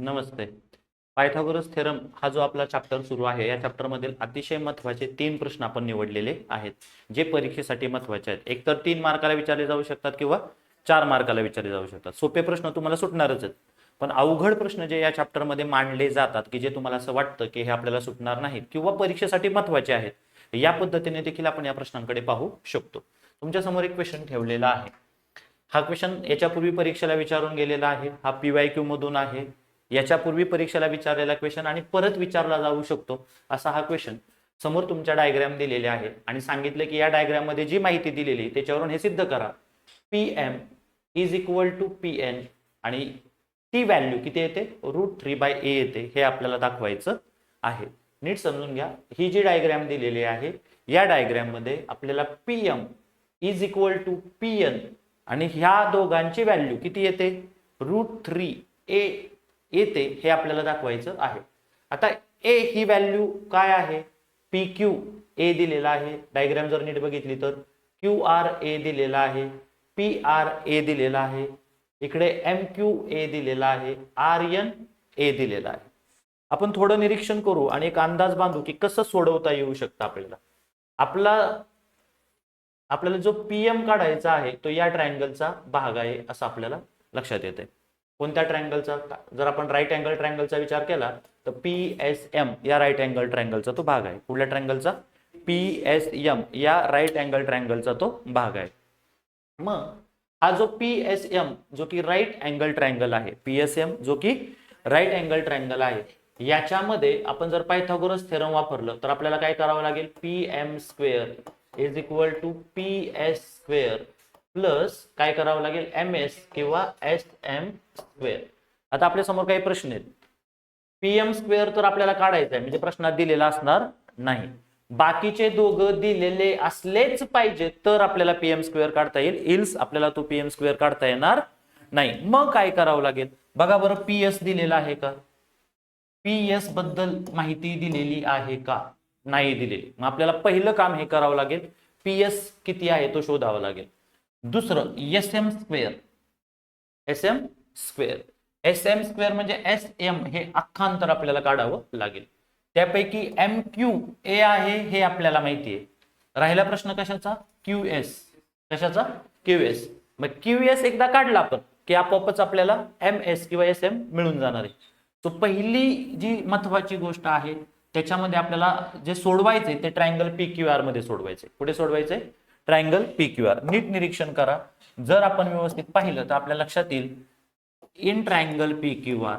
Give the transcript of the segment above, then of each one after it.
नमस्ते. Pythagoras theorem हा जो आपला चॅप्टर सुरू आहे, या चॅप्टर मधील अतिशय महत्त्वाचे 3 प्रश्न आपण निवडलेले आहेत, जे परीक्षेसाठी महत्त्वाचे आहेत. एकतर 3 मार्काला विचारले जाऊ शकतात किंवा 4 मार्काला विचारले जाऊ शकतात. सोपे प्रश्न तुम्हाला सुटणारच आहेत, पण अवघड प्रश्न जे या चॅप्टर मध्ये मांडले जातात की जे तुम्हाला असं वाटतं की हे आपल्याला सुटणार नाहीत किंवा परीक्षेसाठी महत्त्वाचे आहेत, या पद्धतीने देखील आपण या प्रश्नांकडे पाहू शकतो. तुमच्या समोर एक क्वेश्चन ठेवलेला आहे. हा क्वेश्चन याच्यापूर्वी परीक्षेला विचारून गेलेला आहे. हा PYQ मधून आहे. याच्यापूर्वी परीक्षेला विचारलेला क्वेश्चन आणि परत विचारला जाऊ शकतो असा हा क्वेश्चन समोर तुमच्या डायग्राम दिलेले आहे आणि सांगितलं की या डायग्राम मध्ये जी माहिती दिलेली आहे त्याच्यावरून हे सिद्ध करा. PM is equal to PN आणि ती व्हॅल्यू किती येते, √3/a येते, हे आपल्याला दाखवायचं आहे. नीट समजून घ्या. ही जी डायग्राम दिलेली आहे या डायग्राम मध्ये आपल्याला PM is equal to PN आणि ह्या दोघांची व्हॅल्यू किती येते, √3a येते, हे आपल्याला दाखवायचं आहे. आता a ही व्हॅल्यू काय आहे, PQA दिलेला आहे. डायग्राम जर नीट बघितली तर QRA दिलेला आहे, PRA दिलेला आहे, इकडे MQA दिलेला आहे, RNA दिलेला आहे. आपण थोडं निरीक्षण करू आणि एक अंदाज बांधू की कसं सोडवता येऊ शकतं आपल्याला. आपल्याला जो PM काढायचा आहे तो या ट्रायंगलचा भाग आहे असं आपल्याला लक्षात येते. कोणत्या ट्रायंगलचा, जर आपण राईट अँगल ट्रायंगलचा विचार केला तर PSM या राईट अँगल ट्रायंगलचा तो भाग आहे. कुठल्या ट्रायंगलचा, PSM या राईट अँगल ट्रायंगलचा तो भाग आहे. मग हा जो PSM जो की राईट अँगल ट्रायंगल आहे, PSM जो की राईट अँगल ट्रायंगल आहे, याच्यामध्ये आपण जर पायथागोरस थेरम वापरलं तर आपल्याला काय करावं लागेल, PM² is equal to PS² plus काय करावं लागेल, MS किंवा SM². आता आपल्या समोर काही प्रश्न आहेत. PM² तर आपल्याला काढायचा आहे म्हणजे प्रश्नात दिलेला असणार नाही. बाकीचे दोघं दिलेले असलेच पाहिजे तर आपल्याला PM² काढता येईल, इल्स आपल्याला तो PM² काढता येणार नाही. मग काय करावं लागेल बघा बरं, PS दिलेला आहे का, PS बद्दल माहिती दिलेली आहे का, नाही दिलेली. मग आपल्याला पहिलं काम हे करावं लागेल, PS किती आहे तो शोधावा लागेल. दुसरं SM², SM² म्हणजे SM हे अख्खांतर आपल्याला काढावं लागेल. त्यापैकी MQA आहे हे आपल्याला माहिती आहे. राहिला प्रश्न कशाचा, QS. कशाचा, QS. मग QS एकदा काढला आपण की आपोआपच आपल्याला MS किंवा SM मिळून जाणार आहे. तो पहिली जी महत्वाची गोष्ट आहे त्याच्यामध्ये आपल्याला जे सोडवायचे ते ट्रायंगल PQR मध्ये सोडवायचे. कुठे सोडवायचे, ट्रायंगल PQR. नीट निरीक्षण करा. जर आपण व्यवस्थित पाहिलं तर आपल्या लक्षात येईल, इन ट्रायंगल PQR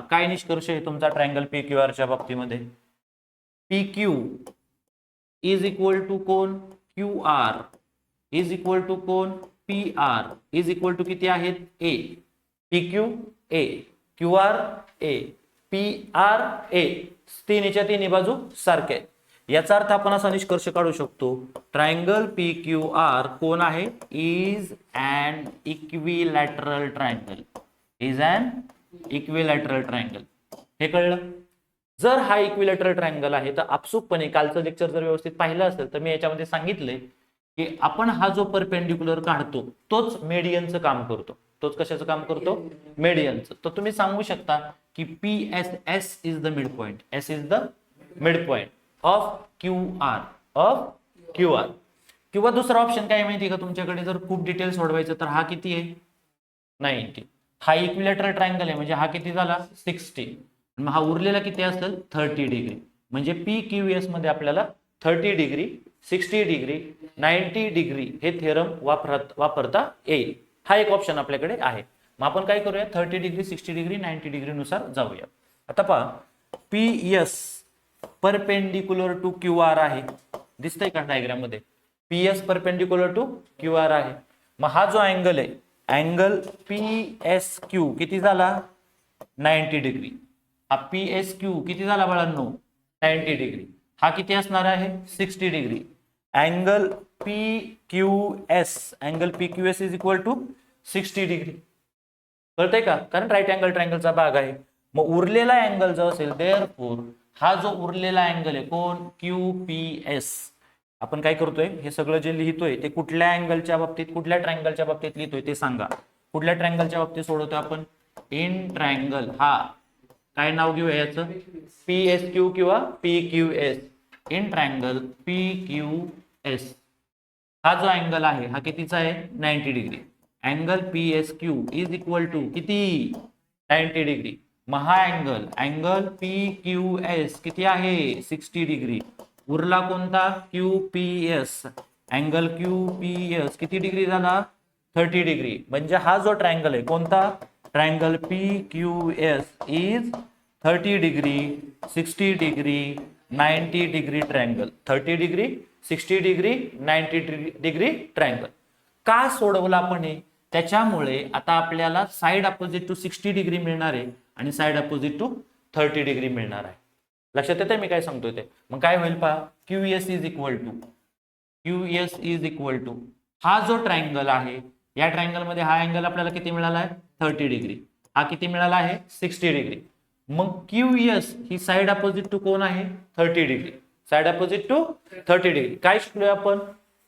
काय निष्कर्ष आहे तुमचा ट्रायंगल PQR च्या बाबतीमध्ये, PQ इज इक्वल टू कोण, QR इज इक्वल टू कोण, PR इज इक्वल टू किती आहेत, A. PQ A, QR A, PR A, तिन्हीच्या तिन्ही बाजू सारख्या आहेत. याचा अर्थ आपण असा निष्कर्ष काढू शकतो, ट्रायंगल PQR कोण आहे, is an equilateral triangle. Is an equilateral triangle. हे कळलं. जर हा इक्विलॅटरल ट्रायंगल आहे तर आपसुकपणे कालचं लेक्चर जर व्यवस्थित पाहिलं असेल तर मी याच्यामध्ये सांगितलंय की आपण हा जो परपेंडिक्युलर काढतो तोच मेडियनचं काम करतो. तोच कशाचं काम करतो, मेडियनचं. तर तुम्ही सांगू शकता की PSS is the mid point, S is the mid point of QR. किंवा दुसरा ऑप्शन काय माहिती का तुमच्याकडे, जर खूप डिटेल सोडवायचं तर हा किती आहे, 90. हा इक्विलॅटरल ट्रायंगल आहे म्हणजे हा किती झाला, 60. मग हा उरलेला किती असेल, 30 डिग्री. म्हणजे PQS मध्ये आपल्याला 30 डिग्री, 60 डिग्री, 90 डिग्री हे थेरम वापरता येईल. हा एक ऑप्शन आपल्याकडे आहे. मग आपण काय करूया, 30 डिग्री, 60 डिग्री, 90 डिग्री नुसार जाऊया. आता पहा, PS परपेंडिक्युलर टू QR आहे, दिसतंय का डायग्राम मध्ये, PS परपेंडिक्युलर टू QR आहे. मग हा जो अँगल आहे, अँगल PSQ किती झाला, 90 डिग्री. हा PSQ किती झाला बाळांनो, 90 डिग्री. हा किती असणार आहे, 60 degree. Angle PQS is equal to 60 degree. कळतंय का, कारण राईट अँगल ट्रायंगलचा भाग आहे. मग उरलेला अँगल जो असेल, देअरफॉर हा जो उरलेला अँगल आहे कोण, QPS. आपण काय करतोय, हे सगळं जे लिहितोय ते कुठल्या अँगलच्या बाबतीत, कुठल्या ट्रायंगलच्या बाबतीत लिहितोय ते सांगा. कुठल्या ट्रायंगलच्या बाबतीत सोडवतोय आपण, इन ट्रायंगल हा काय नाव घेऊया याचं PSQ किंवा PQS. इन ट्रायंगल PQS हा जो अँगल आहे हा कितीचा आहे 90 degree. Angle PSQ is equal to किती 90 डिग्री. मग हा अँगल PQS किती आहे 60 डिग्री. उरला कोणता QPS. अँगल QPS किती डिग्री झाला 30 डिग्री. म्हणजे हा जो ट्रायंगल आहे कोणता triangle PQS is 30 degree 60 degree 90 degree triangle. 30 degree 60 degree 90 degree triangle. का सोडवला आपण हे त्याच्यामुळे आता आपल्याला साइड अपोजिट टू 60 डिग्री मिळणार आहे आणि साइड अपोजिट टू 30 डिग्री मिळणार आहे. लक्षात येते मी काय सांगतोय ते. मग काय होईल पहा QS इज इक्वल टू हा जो ट्रायंगल आहे या ट्रायंगल मध्ये हा अँगल आपल्याला किती मिळाला आहे 30 डिग्री. हा किती मिळाला आहे 60 डिग्री. मग QS ही साइड अपोजिट टू कोण आहे 30 degree. Side opposite to 30 degree काय शिकलोय आपण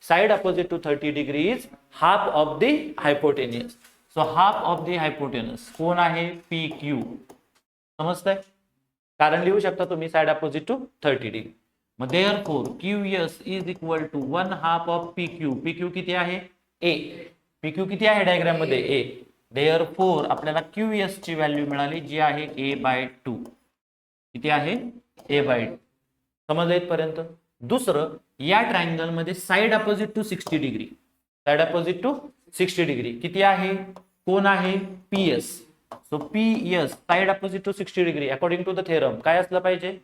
side opposite to 30 degree is half of the hypotenuse. So half of the hypotenuse कोण आहे PQ. समजतंय कारण लिहू शकता तुम्ही साइड अपोजिट टू 30 डिग्री. मग therefore QS is equal to 1/2 of PQ. PQ किती आहे A. PQ किती आहे डायग्राम मध्ये A. देअरफॉर आपल्याला QS ची व्हॅल्यू मिळाली जी आहे A/2. किती आहे A/2. समजलं इथपर्यंत. दुसरं या ट्रायंगल मध्ये side opposite to 60 degree. Side opposite to 60 degree किती आहे कोण आहे PS. So PS side opposite to 60 degree according to the theorem काय असलं पाहिजे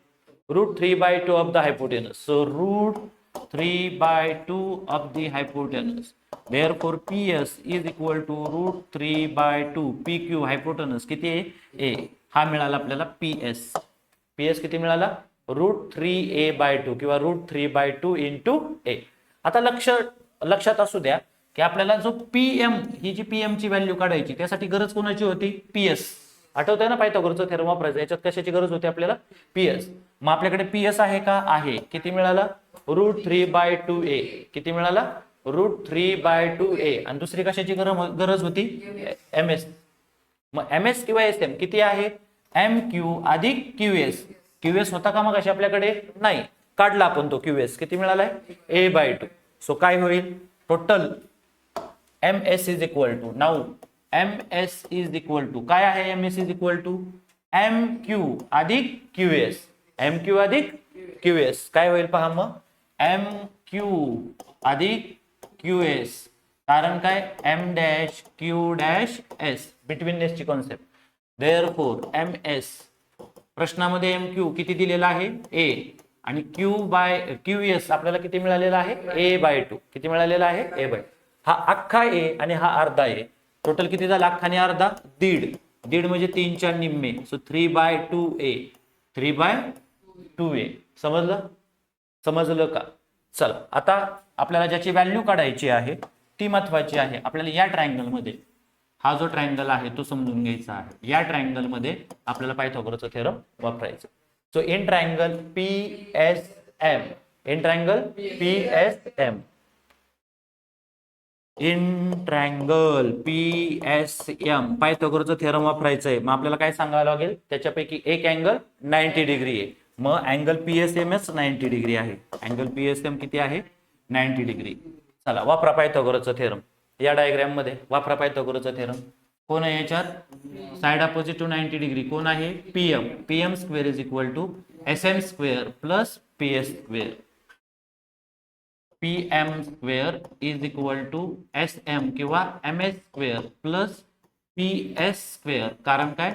√3/2 of the hypotenuse. So √3/2 of the hypotenuse. Therefore PS is equal to √3/2 PQ hypotenuse किती आहे A. हा मिळाला आपल्याला PS किती मिळाला √3A/2 किंवा √3/2 इंटू A. आता लक्षात असू द्या की आपल्याला जो PM ही जी PM ची व्हॅल्यू काढायची त्यासाठी गरज कोणाची होती PS. आठवतंय ना पायथागोरसचं थेरम वापरायचं याच्यात कशाची गरज होती आपल्याला PS. मग आपल्याकडे PS आहे का आहे किती मिळाला √3/2A. किती मिळाला √3/2A. आणि दुसरी कशाची गरज होती MS. मग MS किंवा SM किती आहे MQ अधिक QS होता का मग अशी आपल्याकडे नाही काढला आपण तो QS किती मिळालाय A/2. सो काय होईल total MS is equal to now MS is equal to काय आहे MS is equal to MQ अधिक QS काय होईल पहा मग MQ अधिक QS. कारण काय M'(Q')S बिटवीननेसची कॉन्सेप्ट. देअरफॉर MS प्रश्नामध्ये MQ किती दिलेला आहे A आणि QS आपल्याला किती मिळालेला आहे A/2. किती मिळालेला आहे A/2. हा अख्खा A आणि हा अर्धा A. टोटल किती झाला अख्खा आणि अर्धा दीड म्हणजे 3/4 निम्मे. So 3/2A. समजलं का. चला आता आपल्याला ज्याची व्हॅल्यू काढायची आहे ती महत्वाची आहे. आपल्याला या ट्रायंगल मध्ये हा जो ट्रायंगल आहे तो समजून घ्यायचा आहे. या ट्रायंगल मध्ये आपल्याला पायथागोरसचं थेरम वापरायचं. सो इन ट्रायंगल PSM पायथागोरसचं थेरम वापरायचं आहे. मग आपल्याला काय सांगावं लागेल त्याच्यापैकी एक अँगल 90 डिग्री आहे. मग अँगल PSMच 90 डिग्री आहे. अँगल PSM किती आहे 90 डिग्री. चला वापरा पायथागोरसचं थेरम. या डायग्राम मध्ये वापरा पायथागोरसचं थेरम. कोण आहे याच्यात साइड अपोजिट टू 90 डिग्री कोण आहे PM square is equal to SM square plus PS square. PM square is equal to SM किंवा MS square plus PS square. कारण काय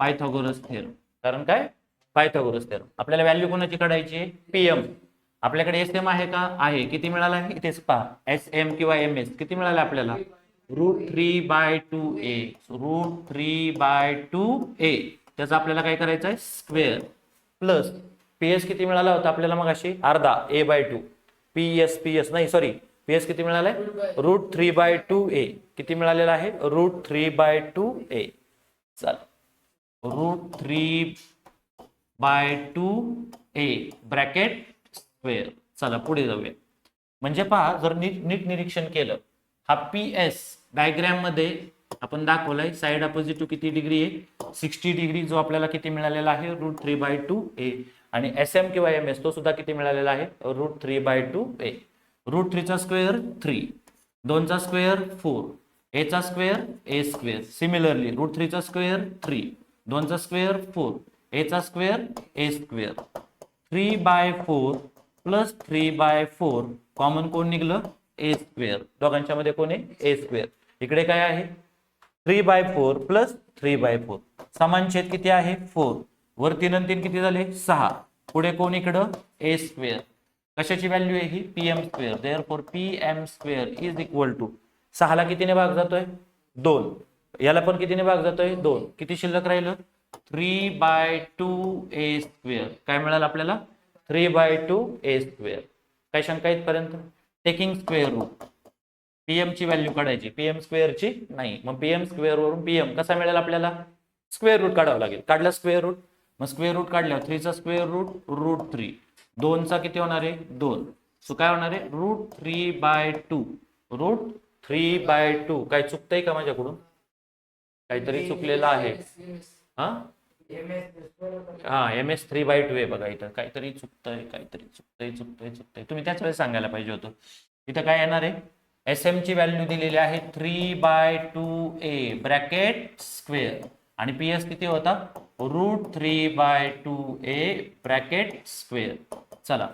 पायथागोरस थेरम. आपल्याला व्हॅल्यू कोणाची काढायची आहे PM. आपल्याकडे SM आहे का आहे किती मिळाला आहे इथेच पहा SM किंवा MS किती मिळाला आपल्याला √3/2A. त्याचा आपल्याला काय करायचं आहे स्क्वेअर प्लस PS किती मिळाला होता आपल्याला मग अशी अर्धा A/2. PS नाही सॉरी PS किती मिळालाय √3/2A. किती मिळालेला आहे √3/2A. चला √3/2A ब्रॅकेट स्क्वेअर. चला पुढे जाऊया. म्हणजे पहा जर नीट निरीक्षण केलं हा PS डायग्राम मध्ये आपण दाखवलाय साइड अपोजिट टू किती डिग्री आहे 60 डिग्री, जो आपल्याला किती मिळालेला आहे √3/2a. आणि SM किंवा MS तो सुद्धा किती मिळालेला आहे √3/2a. √3चा स्क्वेअर 3, 2चा स्क्वेअर 4, a चा स्क्वेअर a स्क्वेअर. सिमिलरली √3चा स्क्वेअर 3, 2चा स्क्वेअर 4, a चा square a square. 3/4 plus 3/4 common कोण निघलं a स्क्वेअर. दोघांच्या मध्ये कोण आहे a स्क्वेअर. इकडे काय आहे 3/4 प्लस 3/4. समान छेद किती आहे 4. वर 3 आणि 3 किती झाले 6. पुढे कोण इकडं a स्क्वेअर. कशाची व्हॅल्यू आहे ही pm square. Therefore pm square is equal to 6 ला कितीने भाग जातोय 2. याला पण कितीने भाग जातोय 2. किती शिल्लक राहिलं 3/2a स्क्वेअर. काय मिळालं आपल्याला 3/2a स्क्वेअर. काय शंका इथपर्यंत. टेकिंग स्क्वेअर रूट पीएम ची व्हॅल्यू काढायची, पीएम स्क्वेअर ची नाही. मग पीएम स्क्वेअर वरून पीएम कसा मिळेल आपल्याला स्क्वेअर रूट काढावं लागेल. काढला स्क्वेअर रूट. मग स्क्वेअर रूट काढल्यावर 3 चा स्क्वेअर रूट √3, 2 चा किती होणार आहे 2. सो काय होणार आहे √3/2. √3/2. काय चुकतंय का माझ्याकडून. काहीतरी चुकलेलं आहे. हा MS 3/2 आहे बघा. इथं काहीतरी चुकतंय. तुम्ही त्याच वेळेस सांगायला पाहिजे होतं. इथं काय येणार आहे SM ची व्हॅल्यू दिलेली आहे 3/2a ब्रॅकेट स्क्वेअर आणि PS किती होता √3/2a ब्रॅकेट स्क्वेअर. चला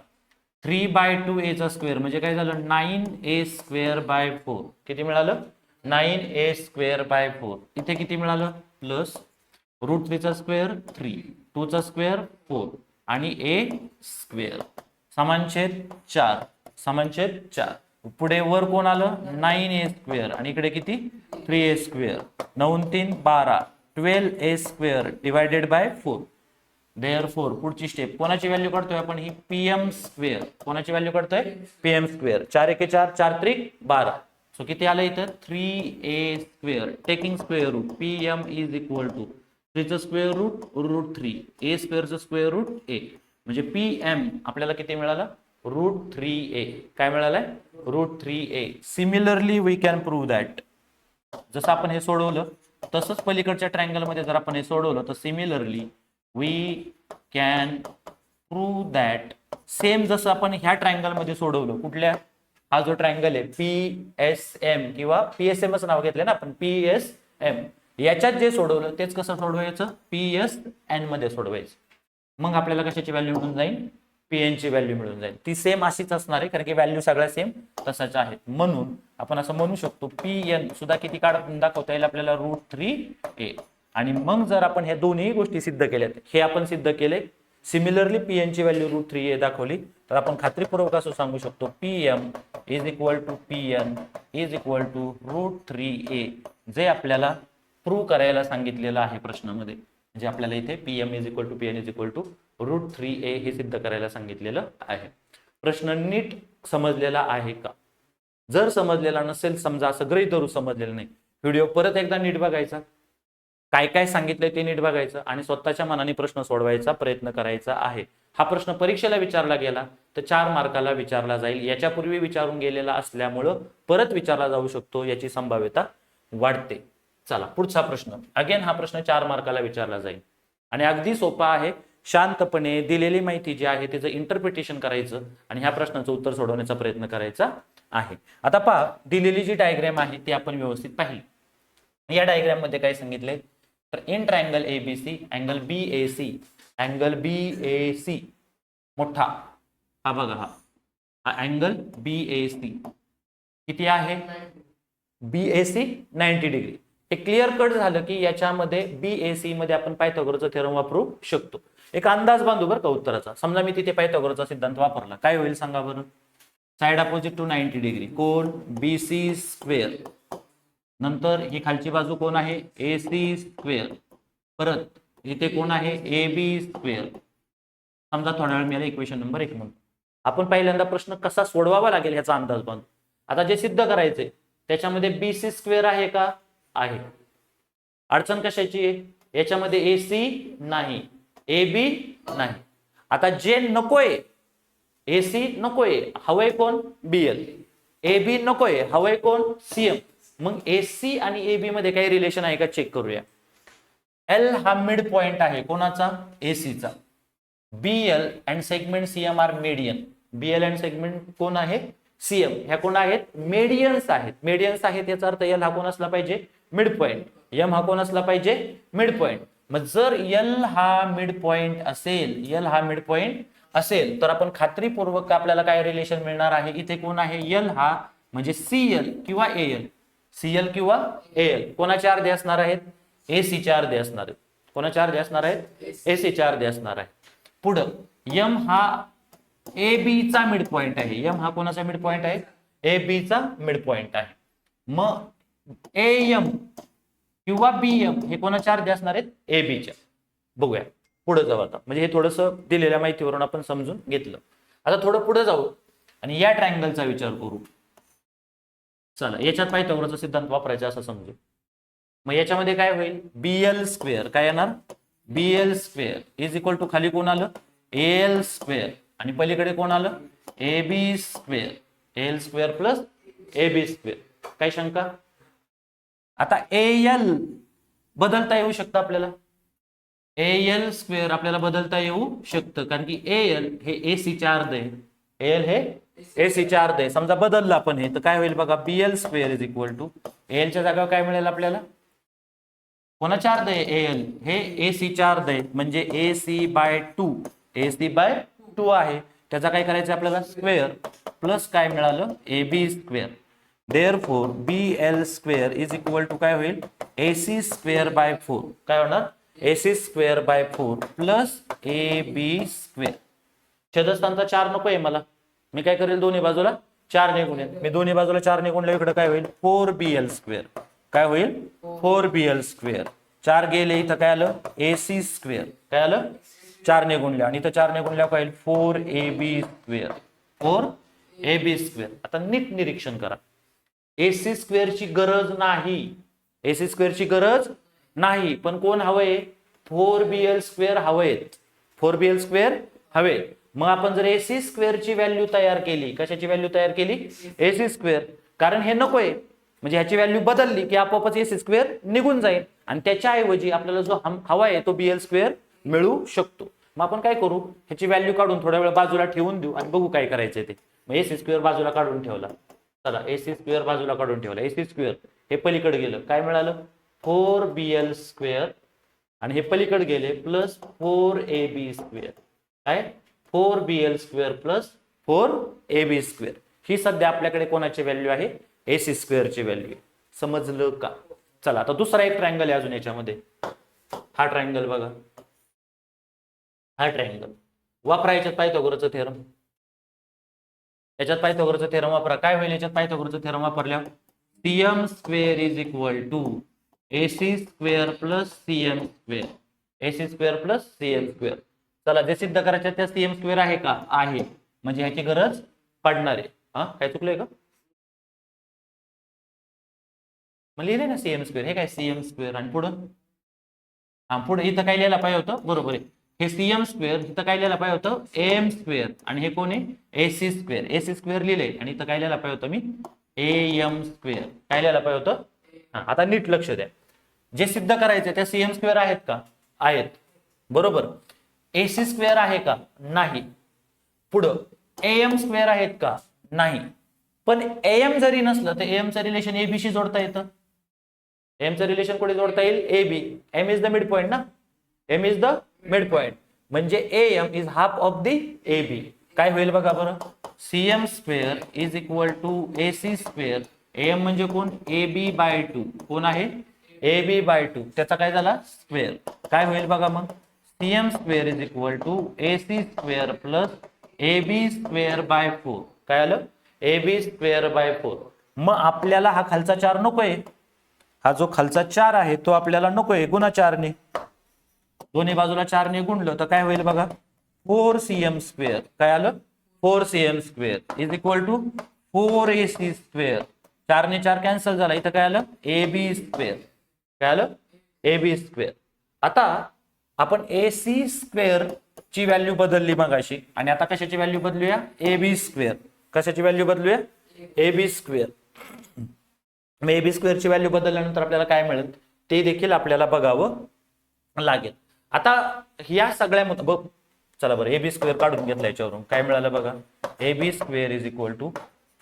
3/2a चा स्क्वेअर म्हणजे काय झालं 9a स्क्वेअर बाय 4. किती मिळालं 9a स्क्वेअर बाय 4. इथे किती मिळालं प्लस √3 चा स्क्वेअर 3, 2 चा स्क्वेअर 4 आणि a स्क्वेअर. समानछेद 4. समानछेद 4. पुढे वर कोण आलं 9a स्क्वेअर आणि इकडे किती 3a square. 9 3 12 12a square divided by 4. Therefore पुढची स्टेप कोणाची व्हॅल्यू काढतोय आपण ही pm स्क्वेअर. कोणाची व्हॅल्यू काढतोय pm स्क्वेअर. 4 1 4 4 3 12. सो किती आलं इथं 3a square. Taking square root pm is equal to 3 चा स्क्वेअर रूट √3, a स्क्वेअरचा स्क्वेअर रूट a. म्हणजे pm आपल्याला किती मिळालं √3a. काय मिळालंय √3a. Similarly we can prove that. जसं आपण हे सोडवलं तसंच पलीकडच्या ट्रायंगल मध्ये जर आपण हे सोडवलं तर similarly we can prove that. Same जसं आपण ह्या ट्रायंगल मध्ये सोडवलं. कुठल्या हा जो ट्रायंगल आहे PSM किंवा PSMच नाव घेतलं ना आपण PSM. याच्यात जे सोडवलं तेच कसं सोडवायचं PSN मध्ये सोडवायचं. मग आपल्याला कशाची व्हॅल्यू मिळून जाईल pn ची व्हॅल्यू मिळून जाईल. ती सेम अशीच असणार आहे कारण की व्हॅल्यू सगळ्या सेम तसाच आहेत. म्हणून आपण असं म्हणू शकतो pn सुद्धा किती काढून दाखवता येईल आपल्याला √3a. आणि मग जर आपण ह्या दोन्ही गोष्टी सिद्ध केल्यात, हे आपण सिद्ध केले, सिमिलरली pn ची व्हॅल्यू √3a दाखवली, तर आपण खात्रीपूर्वक असं सांगू शकतो pm is equal to pn is equal to √3a. जे आपल्याला प्रूव्ह करायला सांगितलेलं आहे प्रश्नामध्ये. म्हणजे आपल्याला इथे pm is equal to pn is equal to √3a हे सिद्ध करायला सांगितलेलं आहे. प्रश्न नीट समजलेला आहे का. जर समजलेला नसेल, समजा असं गृहीत धरू समजलेलं नाही, व्हिडिओ परत एकदा नीट बघायचा, काय काय सांगितलंय ते नीट बघायचं आणि स्वतःच्या मनाने प्रश्न सोडवायचा प्रयत्न करायचा आहे. हा प्रश्न परीक्षेला विचारला गेला तर 4 मार्काला विचारला जाईल. याच्यापूर्वी विचारून गेलेला असल्यामुळं परत विचारला जाऊ शकतो, याची संभाव्यता वाढते. चला पुढचा प्रश्न. अगेन हा प्रश्न 4 मार्काला विचारला जाईल आणि अगदी सोपा आहे. शांतपणे दिलेली माहिती जी आहे त्याचं इंटरप्रिटेशन करायचं आणि ह्या प्रश्नाचं उत्तर सोडवण्याचा प्रयत्न करायचा आहे. आता पहा, दिलेली जी डायग्राम आहे ती आपण व्यवस्थित पाहिली. या डायग्राम मध्ये काय सांगितलंय तर in triangle ABC angle BAC मोठा हा बघा, हा अँगल BAC किती आहे BAC 90 डिग्री. हे क्लिअर कट झालं की याच्यामध्ये BAC मध्ये आपण पायथागोरसचा थेरम वापरू शकतो. एक अंदाज बांधू बरं का उत्तराचा. समजा मी तिथे पायथागोरसचा सिद्धांत वापरला, काय होईल सांगा बरं. साइड अपोजिट टू 90 डिग्री कोण BC स्क्वेअर. नंतर ही खालची बाजू कोण आहे AC स्क्वेअर. परत इथे कोण आहे AB स्क्वेअर. समजा थोड्या वेळ मी इक्वेशन नंबर 1 म्हणतो. आपण पहिल्यांदा प्रश्न कसा सोडवावा लागेल ह्याचा अंदाज बांधू. आता जे सिद्ध करायचे त्याच्यामध्ये BC स्क्वेअर आहे का, आहे. अडचण कशाची आहे, याच्यामध्ये AC नाही, AB नाही. आता जे नकोय AC नकोय, हवंय कोण BL. AB नकोय, हवंय कोण CM. मग AC आणि AB मध्ये काही रिलेशन आहे का चेक करूया. L हा मिड पॉइंट आहे कोणाचा, AC चा. BL and segment CM are median. BL and segment कोण आहे, CM. ह्या कोण आहेत, मेडियन्स आहेत. मेडियन्स आहेत याचा अर्थ L हा कोण असला पाहिजे, मिड पॉइंट. M हा कोण असला पाहिजे, मिड पॉइंट. मग जर L हा मिड पॉइंट असेल, L हा मिड पॉइंट असेल तर आपण खात्रीपूर्वक आपल्याला काय रिलेशन मिळणार आहे, इथे कोण आहे, L हा म्हणजे CL किंवा AL. CL किंवा AL कोणाचे अर्धे असणार आहेत, AC चे अर्धे असणार आहेत. कोणाचे अर्धे असणार आहेत, AC चे अर्धे असणार आहे. पुढं M हा AB चा मिड पॉइंट आहे. M हा कोणाचा मिड पॉइंट आहे, AB चा मिड पॉइंट आहे. मग AM किंवा BM हे कोणाच्या अर्धे असणार आहेत, AB च्या. बघूया पुढे जाऊ आता, म्हणजे हे थोडंसं दिलेल्या माहितीवरून आपण समजून घेतलं. आता थोडं पुढे जाऊ आणि या ट्रायंगलचा विचार करू. चला याच्यात पायथागोरसचा सिद्धांत वापरायचा असं समजू. मग याच्यामध्ये काय होईल, BL स्क्वेअर काय येणार, BL square is equal to खाली कोण आलं, AL स्क्वेअर आणि पलीकडे कोण आलं, AB square. AL square plus AB square. काय शंका, आता AL बदलता येऊ शकतं आपल्याला. AL स्क्वेअर आपल्याला बदलता येऊ शकतं कारण की AL हे AC चे अर्धे आहे. AL हे AC चे अर्धे आहे. समजा बदललं आपण हे तर काय होईल बघा, BL square is equal to AL च्या जागेवर काय मिळेल आपल्याला, कोणाच्या अर्ध आहे, AL हे AC च्या अर्ध आहे म्हणजे AC/2. AC/2 आहे, त्याचा काय करायचं आपल्याला, स्क्वेअर प्लस काय मिळालं, AB square. Therefore BL square is equal to काय होईल, AC स्क्वेअर/4. काय होणार, AC square plus AB square. छेदस्थानचा 4 नको आहे मला, मी काय करेल, दोन्ही बाजूला 4 ने गुणेल. मी दोन्ही बाजूला 4 ने गुणले, इकडे काय होईल, 4BL स्क्वेअर. काय होईल, 4BL स्क्वेअर. 4 गेले इथं काय आलं, AC स्क्वेअर. काय आलं, 4 ने गुणले आणि इथं 4 ने गुणल्या काय होईल, 4AB स्क्वेअर. 4AB square. आता नीट निरीक्षण करा, AC स्क्वेअरची गरज नाही, AC स्क्वेअरची गरज नाही, पण कोण हवंय, 4BL स्क्वेअर हवेत. 4BL स्क्वेअर हवे. मग आपण जर AC स्क्वेअरची व्हॅल्यू तयार केली, कशाची व्हॅल्यू तयार केली, AC स्क्वेअर. कारण हे नकोय, म्हणजे ह्याची व्हॅल्यू बदलली की आपोआपच AC स्क्वेअर निघून जाईल आणि त्याच्याऐवजी आपल्याला जो हवा आहे तो BL स्क्वेअर मिळू शकतो. मग आपण काय करू, ह्याची व्हॅल्यू काढून थोड्या वेळ बाजूला ठेवून देऊ आणि बघू काय करायचंय ते. मग AC स्क्वेअर बाजूला काढून ठेवला. चला AC स्क्वेअर बाजूला काढून ठेवला. AC स्क्वेअर हे पलीकडे गेलं, काय मिळालं, 4BL स्क्वेअर आणि हे पलीकडे गेले प्लस 4AB स्क्वेअर. काय, 4BL square plus 4AB square. ही सध्या आपल्याकडे कोणाची व्हॅल्यू आहे, AC स्क्वेअरची व्हॅल्यू. समजलं का. चला आता दुसरा एक ट्रायंगल आहे अजून याच्यामध्ये. हा ट्रायंगल बघा, हा ट्रायंगल वापरा याच्यात पायथागोरसचा थेरम. याच्यात पायथागोरसचा थेरम वापरा. काय होईल याच्यात पायथागोरसचा थेरम वापरल्यावर, CM square is equal to AC square plus CM square. AC square plus CM square. चला जे सिद्ध करायचं त्या CM स्क्वेअर आहे का, आहे, म्हणजे ह्याची गरज पडणार आहे. हा काय चुकलंय का, मग लिहिले ना CM स्क्वेअर, हे काय CM स्क्वेअर आणि पुढं, हा पुढे इथं काय लिहायला पाहिजे होतं, बरोबर आहे, हे CM स्क्वेअर, इथं काय लिहायला पाहिजे होतं, AM स्क्वेअर आणि हे कोण आहे, AC स्क्वेअर. AC स्क्वेअर लिहिले आणि इथं काय लिहायला पाहिजे होतं मी, AM स्क्वेअर. काय लिहायला पाहिजे होतं. हा आता नीट लक्ष द्या, जे सिद्ध करायचं त्या CM स्क्वेअर आहेत का, आहेत, बरोबर. AC स्क्वेअर आहे का, नाही. पुढं AM स्क्वेअर आहेत का, नाही. पण AM जरी नसलं तर AM चं रिलेशन AB शी जोडता येतं. AM चं रिलेशन कुठे जोडता येईल, AB. M is the midpoint ना, M is the midpoint म्हणजे AM is half of the AB. काय होईल बघा बरं, CM square is equal to AC square. AM म्हणजे कोण, AB/2. कोण आहे, AB/2. त्याचा काय झाला, स्क्वेअर. काय होईल बघा मग, CM square is equal to AC square plus AB square. काय आलं, AB स्क्वेअर/4. मग आपल्याला हा खालचा 4 नकोय, हा जो खालचा 4 आहे तो आपल्याला नकोय, गुणा 4 ने. दोन्ही बाजूला 4 ने गुणलं तर काय होईल बघा, 4CM स्क्वेअर. काय आलं, 4CM square is equal to 4AC square. 4 ने 4 कॅन्सल झाला, इथं काय आलं, AB स्क्वेअर. काय आलं, AB स्क्वेअर. आता आपण AC स्क्वेअर ची व्हॅल्यू बदलली मगाशी आणि आता कशाची व्हॅल्यू बदलूया, AB स्क्वेअर. कशाची व्हॅल्यू बदलूया, AB स्क्वेअर. मग ए बी स्क्वेअरची व्हॅल्यू बदलल्यानंतर आपल्याला काय मिळेल ते देखील आपल्याला बघावं लागेल. आता या सगळ्या बघ, चला बरं ए बी स्क्वेअर काढून घेतला याच्यावरून काय मिळालं बघा. A B square is equal to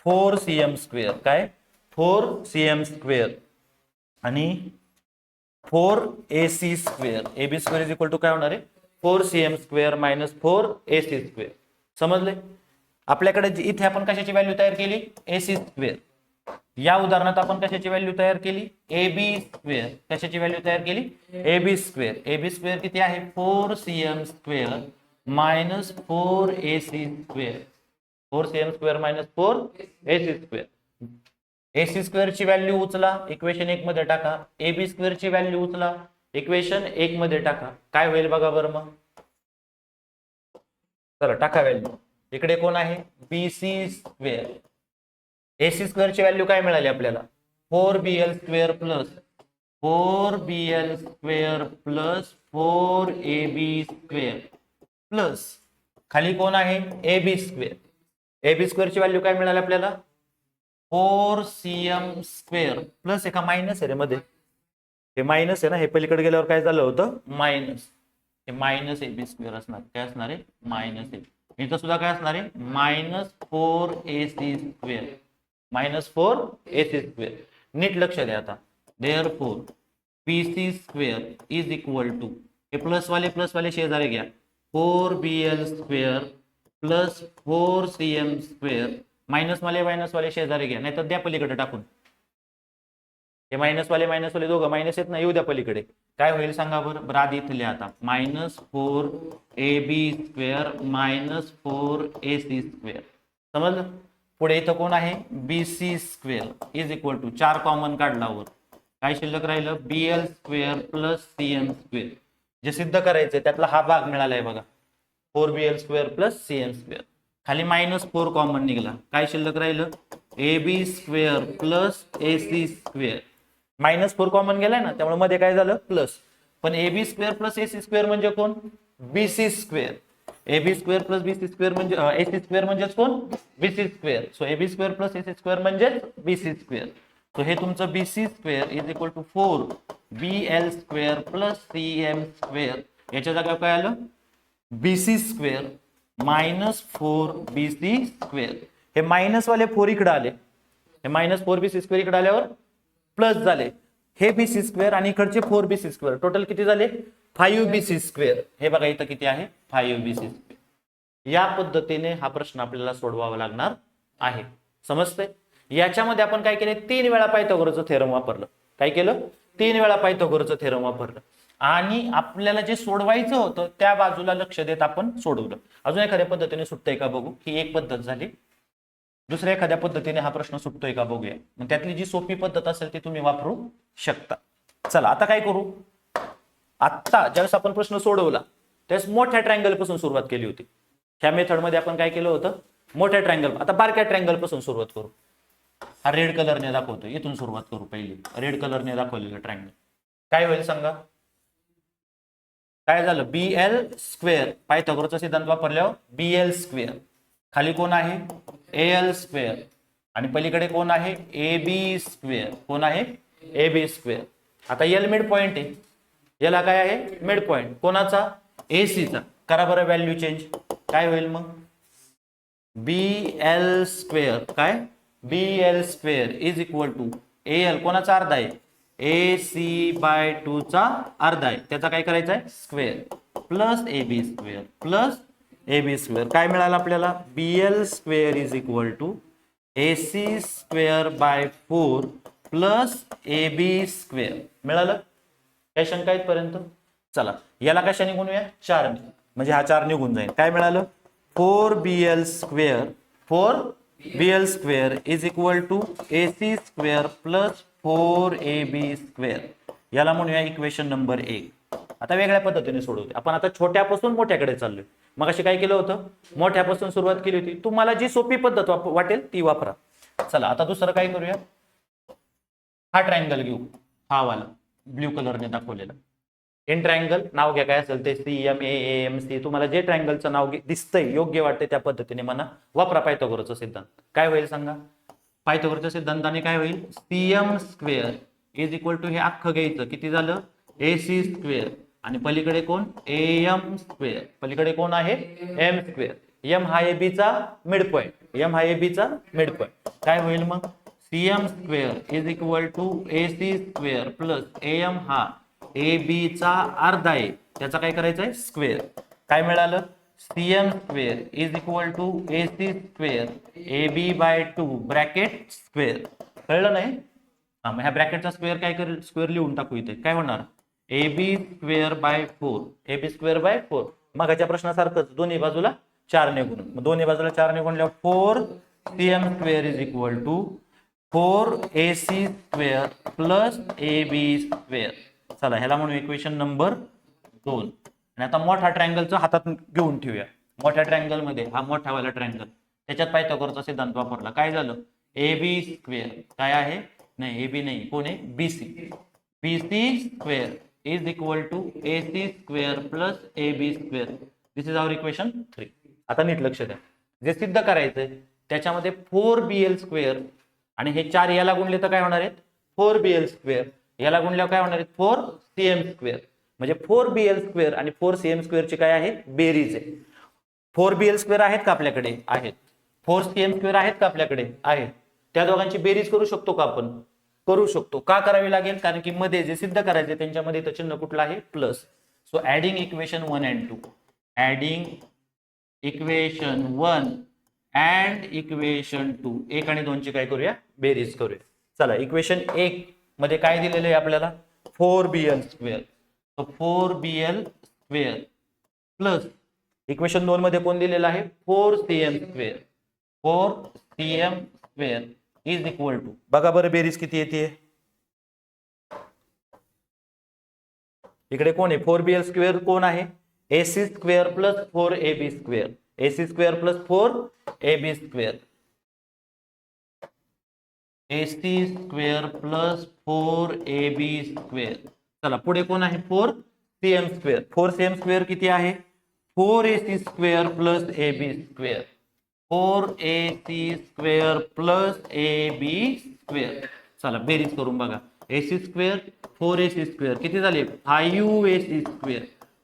4cm square. काय 4cm स्क्वेअर आणि 4ac square. A B square is equal to काय होणार आहे 4cm square minus 4ac square. समजले. आपल्याकडे इथे आपण कशाची व्हॅल्यू तयार केली ac स्क्वेअर. या उदाहरणात आपण कशाची व्हॅल्यू तयार केली ए बी स्क्वेअर. कशाची व्हॅल्यू तयार केली ए B square. A B square किती आहे 4cm square minus 4ac square. 4cm square minus 4ac square. ac square ची व्हॅल्यू उचला इक्वेशन 1 मध्ये टाका. ए बी स्क्वेअर ची व्हॅल्यू उचला इक्वेशन 1 मध्ये टाका. काय होईल बघा बरं मग. चला टाका व्हॅल्यू. इकडे कोण आहे बीसी स्क्वेअर. एसी स्क्वेअर ची व्हॅल्यू काय मिळाली आपल्याला 4bl square plus 4bl square plus 4ab square plus खाली कोण आहे ab स्क्वेअर. ab स्क्वेअर ची व्हॅल्यू काय मिळाली आपल्याला 4cm स्क्वेअर प्लस एका मायनस आहे रे मध्ये. हे मायनस आहे ना, हे पलीकडे गेल्यावर काय झालं होतं मायनस. हे मायनस ab स्क्वेअर असणार. काय असणार आहे मायनस. इथं सुद्धा काय असणार आहे minus 4ac square. Minus 4ac square. नीट लक्ष द्या आता. Therefore bc square is equal to हे प्लस वाले शेजारी घ्या 4bl square plus 4cm square. Minus वाले शेजारी घ्या नाहीतर द्या पलीकडे टाकून. हे मायनस वाले दोघं मायनस येत ना, येऊ द्या पलीकडे. काय होईल सांगा बरं. आधी इथे लिहा आता minus 4ab square minus 4ac square. समजलं. पुढे इथं कोण आहे BC square is equal to 4 common काढल्यावर काय शिल्लक राहिलं bl square plus cm square. जे सिद्ध करायचंय त्यातला हा भाग मिळालाय बघा 4bl square plus cm square. खाली मायनस 4 कॉमन निघाला. काय शिल्लक राहिलं ab square plus ac square. Minus 4 common गेलाय ना त्यामुळे मध्ये काय झालं प्लस. पण ab square plus ac square म्हणजे कोण bc square. ab square plus bc square म्हणजे ac स्क्वेअर म्हणजेच कोण bc square. So ab square plus ac square म्हणजे bc स्क्वेअर. सो हे तुमचं bc square is equal to 4bl square plus cm square. याच्या जागा काय आलं bc square minus 4bc square. हे मायनस वाले 4 इकडे आले. हे मायनस 4bc स्क्वेअर इकडे आल्यावर प्लस झाले. हे bc स्क्वेअर आणि इकडचे 4bc स्क्वेअर टोटल किती झाले 5bc स्क्वेअर. हे बघा इथं किती आहे 5bc स्क्वेअर. या पद्धतीने हा प्रश्न आपल्याला सोडवावा लागणार आहे. समजतंय. याच्यामध्ये आपण काय केले 3 वेळा पायथागोरसचं थेरम वापरलं. काय केलं 3 वेळा पायथागोरसचं थेरम वापरलं आणि आपल्याला जे सोडवायचं होतं त्या बाजूला लक्ष देत आपण सोडवलं. अजून एखाद्या पद्धतीने सुटतंय का बघू. ही एक पद्धत झाली. दुसऱ्या एखाद्या पद्धतीने हा प्रश्न सुटतोय का बघूया. मग त्यातली जी सोपी पद्धत असेल ती तुम्ही वापरू शकता. चला आता काय करू. आत्ता ज्यावेळेस आपण प्रश्न सोडवला त्यावेळेस मोठ्या ट्रायंगल पासून सुरुवात केली होती. ह्या मेथड मध्ये आपण काय केलं होतं मोठ्या ट्रायंगल. आता बारक्या ट्रायंगल पासून सुरुवात करू. हा रेड कलरने दाखवतो. इथून सुरुवात करू. पहिली रेड कलरने दाखवलेलं ट्रायंगल काय होईल सांगा. काय झालं bl स्क्वेअर. पायथागोरसचा सिद्धांत वापरल्यावर bl स्क्वेअर. खाली कोण आहे al स्क्वेअर आणि पलीकडे कोण आहे ab स्क्वेअर. कोण आहे ab स्क्वेअर. आता l मिड पॉइंट आहे. याला काय आहे मिड पॉइंट कोणाचा ac चा. करा बरं व्हॅल्यू चेंज. काय होईल मग bl स्क्वेअर. काय bl square is equal to al कोणाचा अर्धा आहे ac/2 चा अर्धा आहे. त्याचा काय करायचा आहे square plus ab square plus ab square. काय मिळालं आपल्याला bl square is equal to ac square by 4 प्लस ab स्क्वेअर मिळालं. काय शंका इथपर्यंत. चला याला कशा निघूनूया 4 म्हणजे हा 4 निघून जाईल. काय मिळालं 4bl square 4bl square is equal to ac square plus 4ab square. याला म्हणूया इक्वेशन नंबर 1. आता वेगळ्या पद्धतीने सोडवते आपण. आता छोट्यापासून मोठ्याकडे चाललोय. मग अशी काय केलं होतं मोठ्यापासून सुरुवात केली होती. तुम्हाला जी सोपी पद्धत वाटेल ती वापरा. चला आता दुसरं काय करूया. हा ट्रायंगल घेऊ. हा वाला ब्ल्यू कलरने दाखवलेला इन ट्रायंगल. नाव घ्या काय असेल ते CMAAMC. तुम्हाला जे ट्रायंगलचं नाव दिसतंय योग्य वाटते त्या पद्धतीने म्हणा. वापरा पायथागोरसचा सिद्धांत. काय होईल सांगा पायथागोरसच्या सिद्धांताने काय होईल, CM square is equal to हे अख्खं घ्यायचं, किती झालं एसी स्क्वेअर, आणि पलीकडे कोण एम स्क्वेअर, पलीकडे कोण आहे एम स्क्वेअर. एम हा ए चा मिड पॉइंट, एम हा ए चा मिड पॉइंट. काय होईल मग CM square is equal to AC square plus M हा ए बी चा अर्धा आहे, त्याचा काय करायचं आहे स्क्वेअर. काय मिळालं CM square is equal to AC square A B by 2 bracket square. कळलं नाही. मग ह्या ब्रॅकेटचा स्क्वेअर काय करेल, स्क्वेअर लिहून टाकू इथे. काय होणार A B square by 4, A B square by 4. मगाच्या प्रश्नासारखंच दोन्ही बाजूला 4 ने गुणून, मग दोन्ही बाजूला 4 ने गुणल्यावर 4 CM square is equal to 4 AC square plus A B square. चला ह्याला म्हणून इक्वेशन नंबर 2. आणि आता मोठा ट्रायंगलचा हातात घेऊन ठेवूया. मोठ्या ट्रायंगल मध्ये हा मोठा वाला ट्रायंगल, त्याच्यात पायथागोरसचा सिद्धांत वापरला. काय झालं ए बी स्क्वेअर काय आहे, नाही ए बी नाही, कोण आहे BC, BC square is equal to AC square plus A B square. This is our equation 3. आता नीट लक्ष द्या, जे सिद्ध करायचंय त्याच्यामध्ये 4BL स्क्वेअर आणि हे 4 याला गुणले तर काय होणार आहेत 4BL स्क्वेअर, याला गुणल्यावर काय होणार आहेत 4CM स्क्वेअर. म्हणजे 4BL स्क्वेअर आणि 4CM स्क्वेअर ची काय आहे बेरीज आहे. 4BL स्क्वेअर आहेत का आपल्याकडे, आहेत. 4CM स्क्वेअर आहेत का आपल्याकडे, आहेत. त्या दोघांची बेरीज करू शकतो का आपण, करू शकतो. का करावी लागेल, कारण की मध्ये जे सिद्ध करायचे त्यांच्यामध्ये इथं चिन्ह कुठलं आहे plus. So adding equation 1 and 2, adding equation 1 and equation 2, 1 आणि 2 ची काय करूया बेरीज करूया. चला इक्वेशन 1 मध्ये काय दिलेलं आहे आपल्याला 4BL स्क्वेअर, तो 4BL स्क्वेअर प्लस इक्वेशन 2 मध्ये कोण दिलेलं आहे 4CM square, 4CM square is equal to, बघा बरं बेरीज किती येते. इकडे कोण आहे 4BL स्क्वेअर कोण आहे AC square plus 4AB square, AC square plus 4AB square, AC square plus 4AB square. चला पुढे कोण आहे 4CM स्क्वेअर, 4CM स्क्वेअर किती आहे 4AC square plus AB square, 4AC square plus AB square. चला बेरीज करून बघा AC स्क्वेअर 4AC स्क्वेअर किती झाले 5AC square,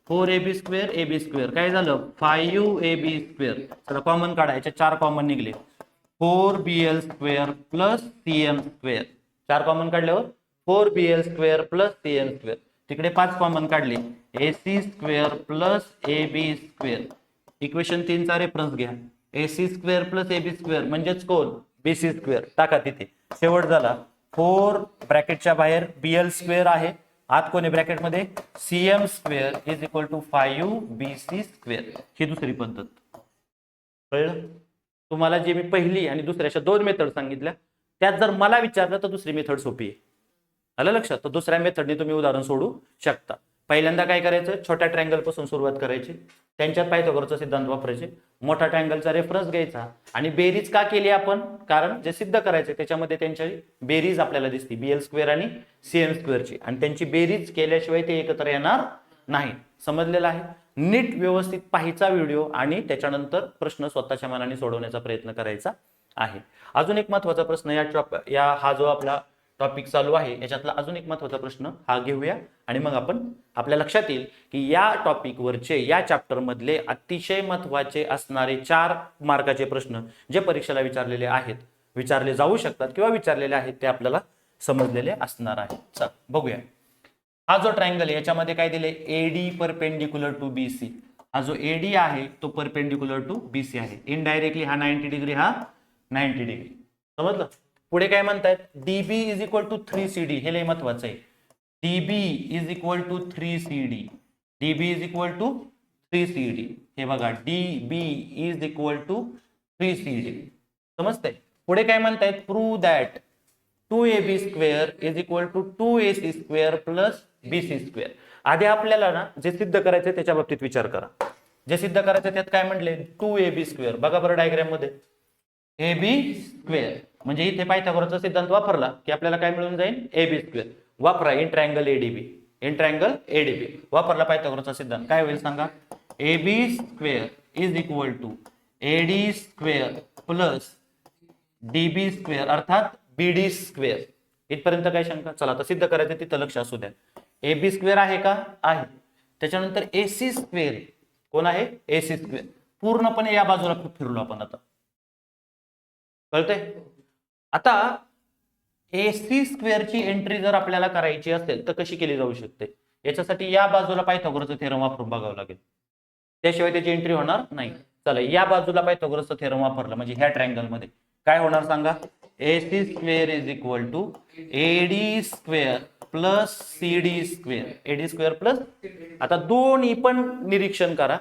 4AB square AB square काय झालं 5AB स्क्वेअर. चला कॉमन काढायचे, 4 कॉमन निघले 4BL square plus CM square, 4 common काढल्यावर 4BL square plus CM square. तिकडे 5 कॉमन काढले AC square plus AB square. Equation 3 चा रेफरन्स घ्या, AC square plus AB square म्हणजेच कोण BC स्क्वेअर टाका तिथे. शेवट झाला 4 ब्रॅकेटच्या बाहेर BL स्क्वेअर आहे, आत कोण आहे ब्रॅकेट मध्ये CM square is equal to 5BC square. ही दुसरी पद्धत. कळलं तुम्हाला. जे मी पहिली आणि दुसऱ्याच्या 2 मेथड सांगितल्या त्यात जर मला विचारलं तर दुसरी मेथड सोपी आहे. आलं लक्षात. तर दुसऱ्या मेथडने तुम्ही उदाहरण सोडू शकता. पहिल्यांदा काय करायचं छोट्या ट्रायंगल पासून सुरुवात करायची, त्यांच्यात पायथागोरसचा सिद्धांत वापरायचे, मोठा ट्रायंगलचा रेफरन्स घ्यायचा आणि बेरीज का केली आपण, कारण जे सिद्ध करायचे त्याच्यामध्ये त्यांची बेरीज आपल्याला दिसते BL स्क्वेअर आणि CM स्क्वेअरची, आणि त्यांची बेरीज केल्याशिवाय ते एकत्र येणार नाही. समजलेलं आहे. नीट व्यवस्थित पाहायचा व्हिडिओ आणि त्याच्यानंतर प्रश्न स्वतःच्या मनाने सोडवण्याचा प्रयत्न करायचा आहे. अजून एक महत्त्वाचा प्रश्न या हा जो आपला टॉपिक चालू आहे याच्यातला अजून एक महत्त्वाचा प्रश्न हा घेऊया आणि मग आपण आपल्या लक्षात येईल की या टॉपिक वरचे या चॅप्टर मधले अतिशय महत्त्वाचे असणारे 4 मार्काचे प्रश्न जे परीक्षेला विचारलेले आहेत, विचारले जाऊ शकतात किंवा विचारलेले आहेत, ते आपल्याला समजलेले असणार आहे. चल बघूया. हा जो ट्रायंगल आहे याच्यामध्ये काय दिले AD परपेंडिक्युलर टू BC. हा जो AD आहे तो परपेंडिक्युलर टू BC आहे. इनडायरेक्टली हा 90 डिग्री, हा 90 डिग्री. समजलं. पुढे काय म्हणतायत DB is equal to 3CD. हे लय महत्वाचं आहे. DB is equal to 3CD, DB is equal to 3CD. हे बघा DB is equal to 3CD. समजतंय. पुढे काय म्हणतायत prove that 2AB square is equal to 2AC square plus BC square. आधी आपल्याला ना जे सिद्ध करायचं त्याच्या बाबतीत विचार करा. जे सिद्ध करायचं त्यात काय म्हटले 2AB स्क्वेअर. बघा बरं डायग्राम मध्ये AB स्क्वेअर म्हणजे इथे पायथागोरसचा सिद्धांत वापरला की आपल्याला काय मिळून जाईल AB स्क्वेअर. वापरा in triangle ADB, in triangle ADB वापरला पायथागोरसचा सिद्धांत. काय होईल सांगा AB square is equal to AD square plus DB square अर्थात बीडी स्क्वेअर. इथपर्यंत काय शंका? चला आता सिद्ध करायचं तिथं लक्ष असू द्या. एबी स्क्वेअर आहे का? आहे. त्याच्यानंतर एसी स्क्वेअर कोण आहे? AC square. पूर्णपणे या बाजूला फिरलो आपण आता. कळतंय? आता एसी स्क्वेअरची एंट्री जर आपल्याला करायची असेल तर कशी केली जाऊ शकते? याच्यासाठी या बाजूला पायथागोरसचा थेरम वापरून बघावं लागेल, त्याशिवाय त्याची एंट्री होणार नाही. चला या बाजूला पायथागोरसचा थेरम वापरला म्हणजे ह्या ट्रायंगल मध्ये काय होणार सांगा? AC square is equal to AD square plus CD square. AD square plus, आता दोन्ही पण निरीक्षण करा.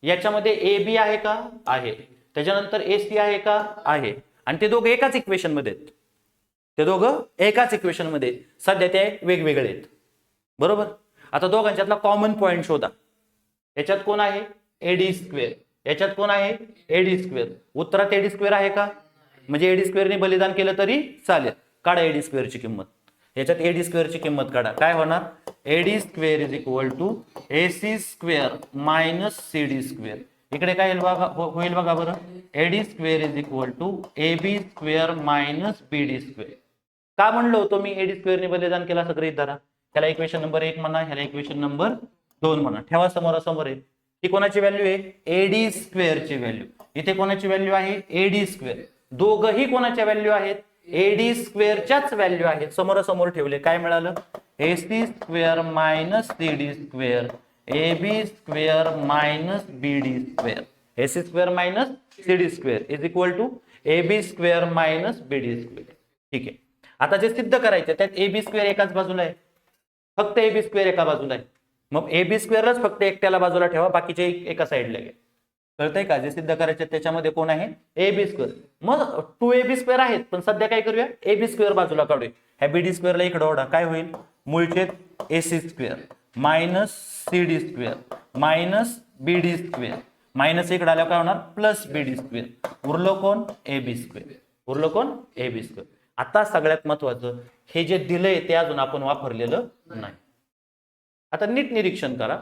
याच्यामध्ये ए बी आहे का? आहे. त्याच्यानंतर एसी आहे का? आहे. आणि ते दोघं एकाच इक्वेशन मध्ये आहेत. ते दोघं एकाच इक्वेशन मध्ये सध्या ते वेगवेगळे आहेत. बरोबर. आता दोघांच्यातला कॉमन पॉइंट शोधा. याच्यात कोण आहे? AD square. याच्यात कोण आहे? AD square. उत्तरात एडी स्क्वेअर आहे का? म्हणजे एडी स्क्वेअरने बलिदान केलं तरी चालेल. काढा एडी स्क्वेअरची किंमत. याच्यात एडी स्क्वेअरची किंमत काढा. काय होणार? AD square is equal to AC square minus CD square. इकडे काय होईल बघा बरं. AD square is equal to AB square minus BD square. का म्हणलो होतो मी एडी स्क्वेअरने बलिदान केला? सगळे धरा. ह्याला इक्वेशन नंबर 1 म्हणा, ह्याला इक्वेशन नंबर 2 म्हणा. ठेवा समोरासमोर आहे. ही कोणाची व्हॅल्यू आहे? एडी स्क्वेअरची व्हॅल्यू. इथे कोणाची व्हॅल्यू आहे? AD square. दोघही कोणाच्या व्हॅल्यू आहेत? एडी स्क्वेअरच्याच व्हॅल्यू आहेत. समोरासमोर ठेवले. काय मिळालं? AC square minus CD square AB square minus BD square. AC square minus CD square is equal to AB square minus BD square. ठीक आहे. आता जे सिद्ध करायचं त्यात एबी स्क्वेअर एकाच बाजूला आहे, फक्त एबी स्क्वेअर एका बाजूला आहे. मग एबी स्क्वेअरच फक्त एकट्याला बाजूला ठेवा, बाकीचे एका साईडला घ्या. कळतंय का? जे सिद्ध करायचे त्याच्यामध्ये कोण आहे? AB square. मग 2ab स्क्वेअर आहेत, पण सध्या काय करूया? एबी स्क्वेअर बाजूला काढूया. ह्या बीडी स्क्वेअरला इकडे ओढा. काय होईल? मूळचे AC square minus CD square minus BD square. Minus इकडे आल्यावर काय होणार? Plus BD square. उरलो कोण? AB square. उरलो कोण? AB square. आता सगळ्यात महत्वाचं, हे जे दिलंय ते अजून आपण वापरलेलं नाही. आता नीट निरीक्षण करा.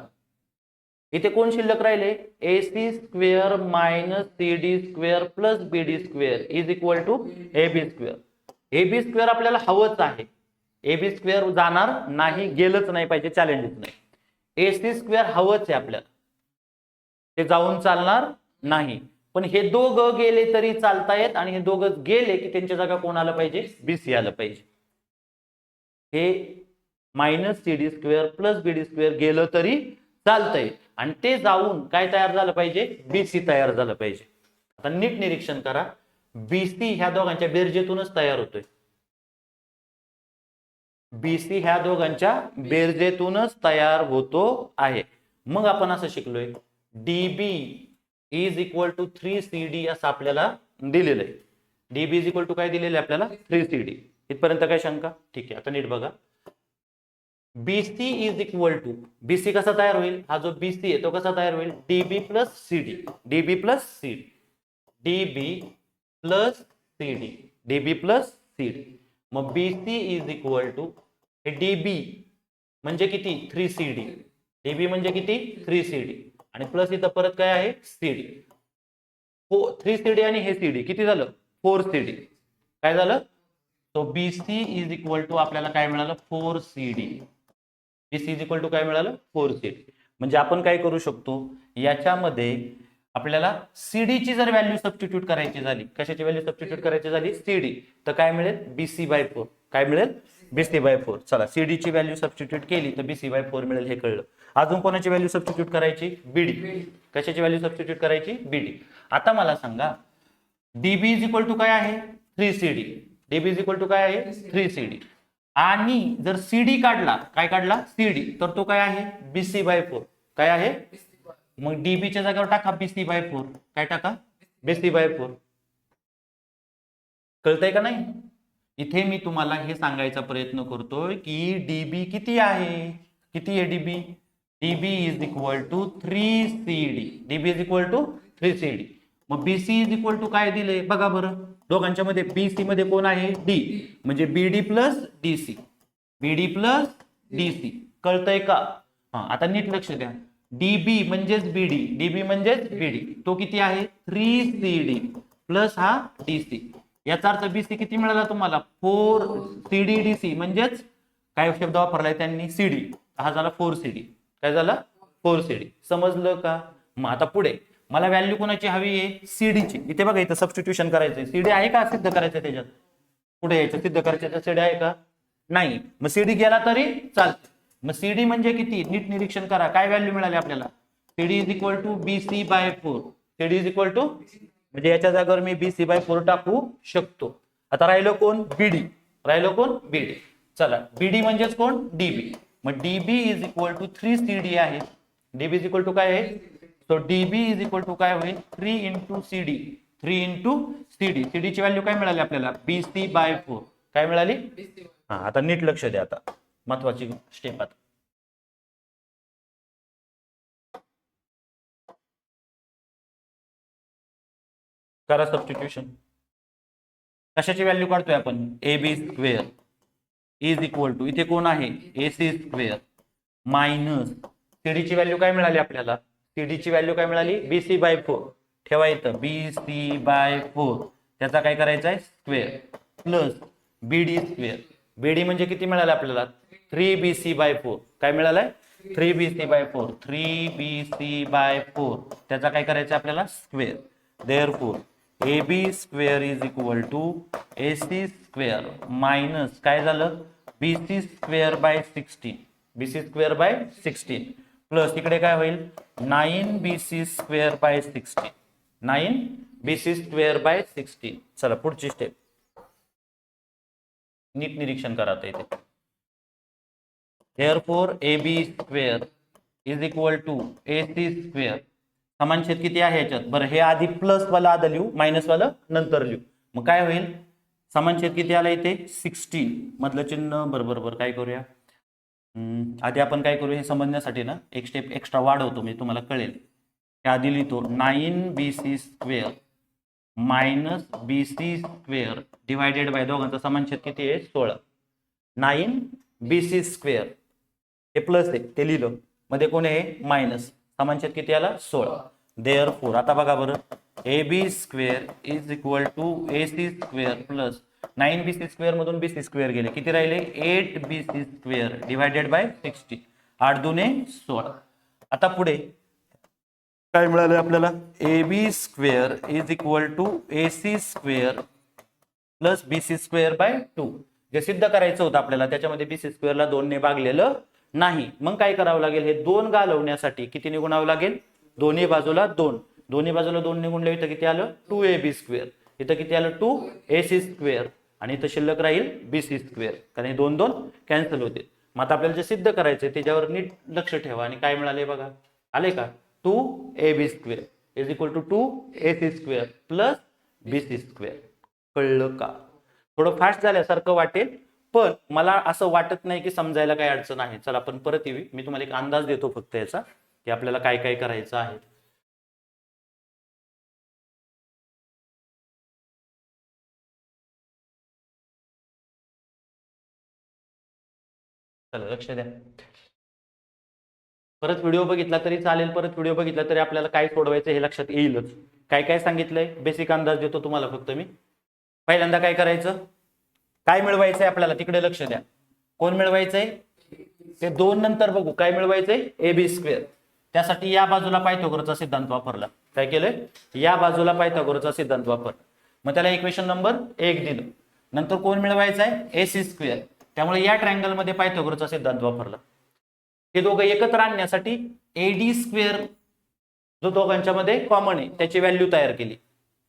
इथे कोण शिल्लक राहिले? AC square minus CD square plus BD square is equal to AB square. AB square आपल्याला हवंच आहे. एबी स्क्वेअर जाणार नाही, गेलंच नाही पाहिजे, चॅलेंजच नाही. एसी स्क्वेअर हवंच आहे आपल्याला, ते जाऊन चालणार नाही. पण हे दोघं गेले तरी चालतायत आणि हे दोघं गेले की त्यांच्या जागा कोण आलं पाहिजे? बीसी आलं पाहिजे. हे minus CD square plus BD square गेलं तरी चालतंय आणि ते जाऊन काय तयार झालं पाहिजे? बीसी तयार झालं पाहिजे. आता नीट निरीक्षण करा. बीसी ह्या दोघांच्या बेरजेतूनच तयार होतोय. बीसी ह्या दोघांच्या बेरजेतूनच तयार होतो आहे. मग आपण असं शिकलोय dB is equal to 3CD असं आपल्याला दिलेलं आहे. डीबी इज इक्वल टू काय दिलेलं आहे आपल्याला? 3CD. इथपर्यंत काय शंका? ठीक आहे. आता नीट बघा. BC is equal to, BC कसा तयार होईल? हा जो बीसी आहे तो कसा तयार होईल? DB plus CD. DB plus CD. DB plus CD. DB plus CD. मग BC is equal to DB म्हणजे किती? 3CD. डीबी म्हणजे किती? 3CD. आणि प्लस इथं परत काय आहे? सीडी. 3CD आणि हे सीडी किती झालं? 4CD. काय झालं? तो बीसी इज इक्वल टू आपल्याला काय मिळालं? 4CD. BC is equal to काय मिळालं? 4CD. म्हणजे आपण काय करू शकतो याच्यामध्ये? आपल्याला सीडीची जर व्हॅल्यू सबस्टिट्यूट करायची झाली, कशाची व्हॅल्यू सबस्टिट्यूट करायची झाली? सीडी, तर काय मिळेल? BC/4. काय मिळेल? BC/4. चला सीडीची व्हॅल्यू सबस्टिट्यूट केली तर BC/4 मिळेल, हे कळलं. अजून कोणाची व्हॅल्यू सबस्टिट्यूट करायची? बीडी. कशाची व्हॅल्यू सबस्टिट्यूट करायची? बीडी. आता मला सांगा डीबी इज इक्वल टू काय आहे? 3CD. DB is equal to काय आहे? 3CD. आणि जर सीडी काढला, काय काढला? सीडी, तर तो काय आहे? BC/4. काय आहे? मग डीबीच्या जागेवर टाका BC/4. काय टाका? BC/4. कळतंय का नाही? इथे मी तुम्हाला हे सांगायचा प्रयत्न करतोय की डीबी किती आहे? किती आहे DB? DB is equal to 3CD. DB is equal to 3CD. मग बीसी इज इक्वल टू काय दिले बघा बरं. दोघांच्या मध्ये बीसी मध्ये कोण आहे? डी. म्हणजे बीडी प्लस डीसी. बीडी प्लस डीसी. कळतंय का? हा, आता नीट लक्ष द्या. डीबी म्हणजेच बीडी. डीबी म्हणजेच बीडी. तो किती आहे? 3CD प्लस हा डीसी. याचा अर्थ बीसी किती मिळाला तुम्हाला 4 CDDC, म्हणजेच काय शब्द वापरलाय त्यांनी सीडी, हा झाला 4 CD. काय झाला 4 CD. समजलं का? मग आता पुढे मला व्हॅल्यू कोणाची हवी आहे? सीडीची. इथे बघा इथं सबस्टिट्यूशन करायचंय. सीडी आहे का सिद्ध करायचं त्याच्यात? पुढे यायचं सिद्ध करायचं, सीडी आहे का? नाही. मग सीडी गेला तरी चालतं. मग सीडी म्हणजे किती? नीट निरीक्षण करा. काय व्हॅल्यू मिळाली आपल्याला? CD is equal to BC/4. CD is equal to, म्हणजे याच्या जागेवर मी BC/4 टाकू शकतो. आता राहिलो कोण? बीडी. राहिलो कोण? बीडी. चला, बीडी म्हणजेच कोण? डीबी. मग DB is equal to 3 CD आहे. डीबी इज इक्वल टू काय आहे? So DB is equal to काय होईल? 3 इंटू सीडी. 3 into CD. सीडीची व्हॅल्यू काय मिळाली आपल्याला? BC/4. काय मिळाली? हा, आता नीट लक्ष द्या. आता महत्वाची स्टेप. आता करा सबस्टिट्यूशन. कशाची व्हॅल्यू काढतोय आपण? AB² इज इक्वल टू, इथे कोण आहे? AC² मायनस सीडीची व्हॅल्यू काय मिळाली आपल्याला? सीडीची व्हॅल्यू काय मिळाली? BC/4. ठेवा इथं BC/4. त्याचा काय करायचा आहे? Square plus BD². BD म्हणजे किती मिळालं आपल्याला? 3BC/4. काय मिळालंय? 3BC/4. 3BC/4. त्याचा काय करायचं आपल्याला? Square. Therefore AB² is equal to AC² minus काय झालं? BC²/16. BC²/16 प्लस इकडे काय होईल? 9BC²/16. 9BC²/16. चला पुढची स्टेप. नीट निरीक्षण करा आता इथे. Therefore AB² is equal to AC². समान छेद किती आहे याच्यात? बरं, हे आधी प्लस वाला आधी लिहू, मायनस वाला नंतर लिहू. मग काय होईल? समान छेद किती आला इथे? 16 मधलं चिन्ह. बरोबर काय करूया? आधी आपण काय करू हे समजण्यासाठी ना एक स्टेप एक्स्ट्रा वाढवतो, मी तुम्हाला कळेल. आधी लिहितो 9BC² minus BC² divided by दोघांचा समान छेद किती आहे? 16. 9BC². हे प्लस आहे ते लिहिलं, मध्ये कोण आहे? मायनस. समान छेद किती आला? 16. देअरफॉर आता बघा बरं, AB² is equal to AC² plus 9BC² मधून BC² गेले, किती राहिले? 8BC² divided by 60. 8 दुने 16. आता पुढे काय मिळालं आपल्याला? AB² is equal to AC² plus BC²/2. जे सिद्ध करायचं होतं आपल्याला त्याच्यामध्ये BC² ला 2 ने भागलेलं नाही. मग काय करावं लागेल? हे 2 घालवण्यासाठी किती निघुणावं लागेल? दोन्ही बाजूला 2. दोन्ही बाजूला 2 निघून इथं किती आलं? 2AB². इथं किती आलं? 2AC². आणि इथं शिल्लक राहील BC². कारण हे 2 2 कॅन्सल होते. मग आता आपल्याला जे सिद्ध करायचंय त्याच्यावर नीट लक्ष ठेवा. आणि काय मिळाले बघा? आले का? 2AB² is equal to 2AC² plus BC². कळलं का? थोडं फास्ट झाल्यासारखं वाटेल, पण मला असं वाटत नाही की समजायला काही अडचण आहे. चला आपण परत येऊ. मी तुम्हाला एक अंदाज देतो फक्त याचा की आपल्याला काय काय करायचं आहे. चला लक्ष द्या. परत व्हिडिओ बघितला तरी चालेल, परत व्हिडिओ बघितला तरी आपल्याला काय सोडवायचं हे लक्षात येईलच. काय काय सांगितलंय बेसिक अंदाज देतो तुम्हाला फक्त मी. पहिल्यांदा काय करायचं? काय मिळवायचंय आपल्याला? तिकडे लक्ष द्या. कोण मिळवायचंय? ते 2 नंतर बघू. काय मिळवायचंय? AB². त्यासाठी या बाजूला पायथागोरसचा सिद्धांत वापरला. काय केलंय? या बाजूला पायथागोरसचा सिद्धांत वापर. मग त्याला इक्वेशन नंबर 1 दिलं. नंतर कोण मिळवायचंय? AC². त्यामुळे या ट्रायंगल मध्ये पायथागोरसचा सिद्धांत वापरला. हे दोघं एकत्र आणण्यासाठी AD² जो दोघांच्या मध्ये कॉमन आहे त्याची व्हॅल्यू तयार केली.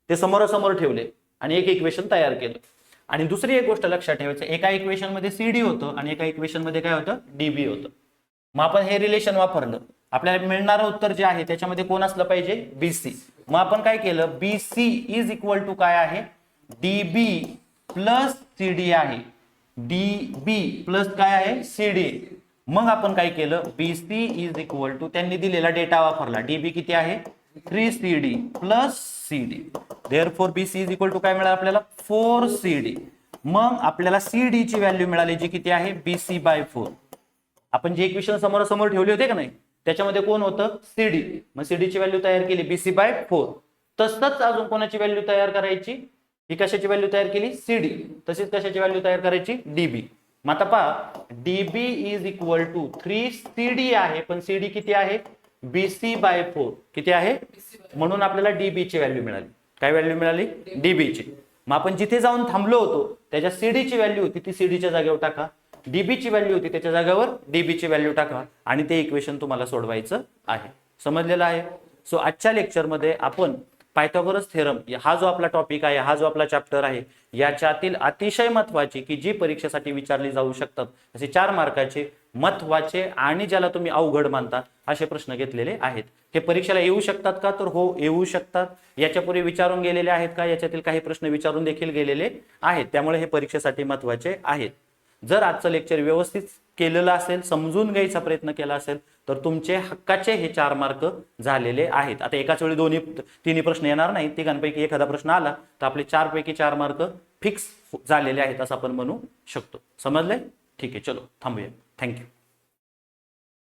ते समोरासमोर ठेवले आणि एक इक्वेशन तयार केलं. आणि दुसरी एक गोष्ट लक्षात ठेवायचं, एका इक्वेशन मध्ये CD होतं आणि एका इक्वेशन मध्ये काय होतं? DB होतं. मग आपण हे रिलेशन वापरलं. आपल्याला मिळणारं उत्तर जे आहे त्याच्यामध्ये कोण असलं पाहिजे? BC. मग आपण काय केलं? BC इज इक्वल टू काय आहे? DB प्लस CD आहे. DB प्लस काय आहे? CD. मग आपण काय केलं? BC इज इक्वल टू त्यांनी दिलेला डेटा वापरला. DB किती आहे? 3CD plus CD. Therefore BC is equal to काय मिळालं आपल्याला? 4CD. मग आपल्याला CD ची व्हॅल्यू मिळाली जी किती आहे? BC/4. आपण जे इक्वेशन समोरासमोर ठेवले होते का नाही त्याच्यामध्ये कोण होतं? CD. मग CD ची व्हॅल्यू तयार केली BC/4. तसंच अजून कोणाची व्हॅल्यू तयार करायची? ही कशाची व्हॅल्यू तयार केली? सीडी. तशीच कशाची व्हॅल्यू तयार करायची? डीबी. मग आता पहा, dB is equal to 3CD आहे, पण सीडी किती आहे? BC/4 किती आहे? म्हणून आपल्याला डीबी ची व्हॅल्यू मिळाली. काय व्हॅल्यू मिळाली? डीबी ची. मग आपण जिथे जाऊन थांबलो होतो त्याच्या सीडी ची व्हॅल्यू होती ती सीडीच्या जागेवर टाका, डीबी ची व्हॅल्यू होती त्याच्या जागेवर डीबी ची व्हॅल्यू टाका आणि ते इक्वेशन तुम्हाला सोडवायचं आहे. समजलेलं आहे? सो आजच्या लेक्चरमध्ये आपण पायथागोरस थेरम हा जो आपला टॉपिक आहे, हा जो आपला चॅप्टर आहे, याच्यातील अतिशय महत्वाची की जी परीक्षेसाठी विचारली जाऊ शकतात असे 4 मार्काचे महत्वाचे आणि ज्याला तुम्ही अवघड मानता असे प्रश्न घेतलेले आहेत. हे परीक्षेला येऊ शकतात का? तर हो, येऊ शकतात. याच्यापूर्वी विचारून गेलेले आहेत का? याच्यातील काही प्रश्न विचारून देखील गेलेले आहेत. त्यामुळे हे परीक्षेसाठी महत्वाचे आहेत. जर आजचं लेक्चर व्यवस्थित केलेलं असेल, समजून घ्यायचा प्रयत्न केला असेल तर तुमचे हक्काचे हे 4 मार्क झालेले आहेत. आता एकाच वेळी तिन्ही प्रश्न येणार नाही, तिघांपैकी एखादा प्रश्न आला तर आपले 4 पैकी 4 मार्क फिक्स झालेले आहेत असं आपण म्हणू शकतो. समजले? ठीक आहे, चलो थांबूया. थँक्यू.